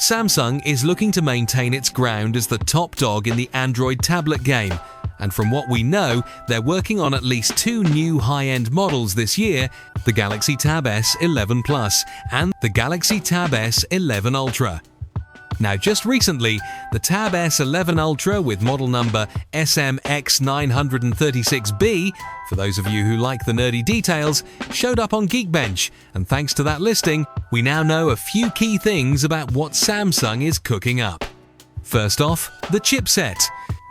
Samsung is looking to maintain its ground as the top dog in the Android tablet game, and from what we know, they're working on at least two new high-end models this year, the Galaxy Tab S11 Plus and the Galaxy Tab S11 Ultra. Now, just recently, the Tab S11 Ultra with model number SMX936B, for those of you who like the nerdy details, showed up on Geekbench, and thanks to that listing, we now know a few key things about what Samsung is cooking up. First off, the chipset.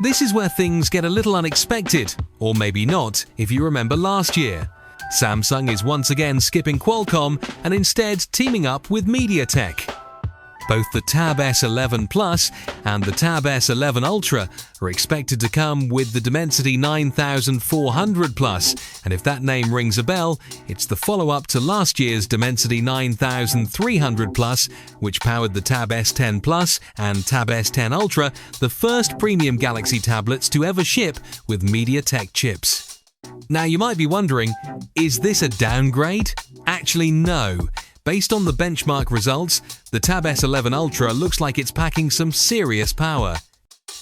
This is where things get a little unexpected, or maybe not, if you remember last year. Samsung is once again skipping Qualcomm and instead teaming up with MediaTek. Both the Tab S11 Plus and the Tab S11 Ultra are expected to come with the Dimensity 9400 Plus, and if that name rings a bell, it's the follow-up to last year's Dimensity 9300 Plus, which powered the Tab S10 Plus and Tab S10 Ultra, the first premium Galaxy tablets to ever ship with MediaTek chips. Now you might be wondering, is this a downgrade? Actually, no. Based on the benchmark results, the Tab S11 Ultra looks like it's packing some serious power.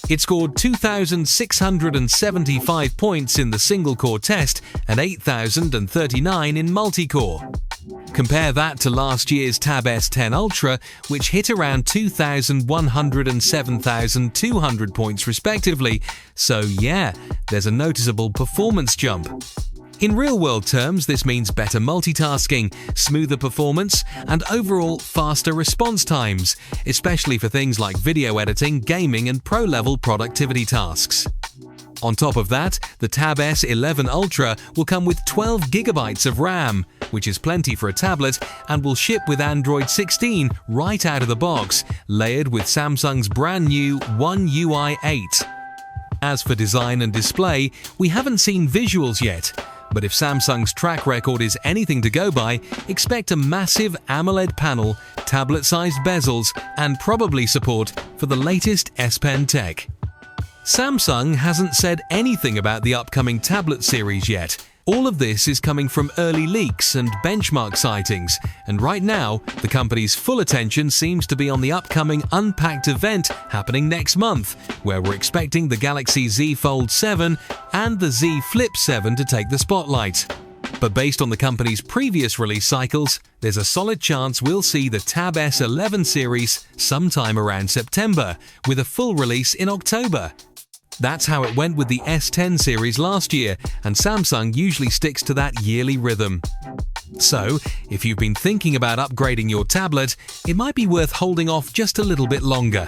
It scored 2,675 points in the single-core test and 8,039 in multi-core. Compare that to last year's Tab S10 Ultra, which hit around 2,100 and 7,200 points respectively, so yeah, there's a noticeable performance jump. In real-world terms, this means better multitasking, smoother performance, and overall faster response times, especially for things like video editing, gaming, and pro-level productivity tasks. On top of that, the Tab S11 Ultra will come with 12 GB of RAM, which is plenty for a tablet, and will ship with Android 16 right out of the box, layered with Samsung's brand new One UI 8. As for design and display, we haven't seen visuals yet, but if Samsung's track record is anything to go by, expect a massive AMOLED panel, tablet-sized bezels, and probably support for the latest S Pen tech. Samsung hasn't said anything about the upcoming tablet series yet. All of this is coming from early leaks and benchmark sightings, and right now, the company's full attention seems to be on the upcoming Unpacked event happening next month, where we're expecting the Galaxy Z Fold 7 and the Z Flip 7 to take the spotlight. But based on the company's previous release cycles, there's a solid chance we'll see the Tab S11 series sometime around September, with a full release in October. That's how it went with the S10 series last year, and Samsung usually sticks to that yearly rhythm. So, if you've been thinking about upgrading your tablet, it might be worth holding off just a little bit longer.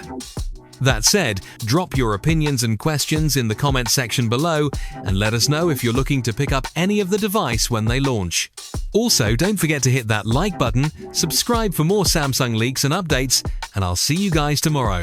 That said, drop your opinions and questions in the comment section below, and let us know if you're looking to pick up any of the device when they launch. Also, don't forget to hit that like button, subscribe for more Samsung leaks and updates, and I'll see you guys tomorrow.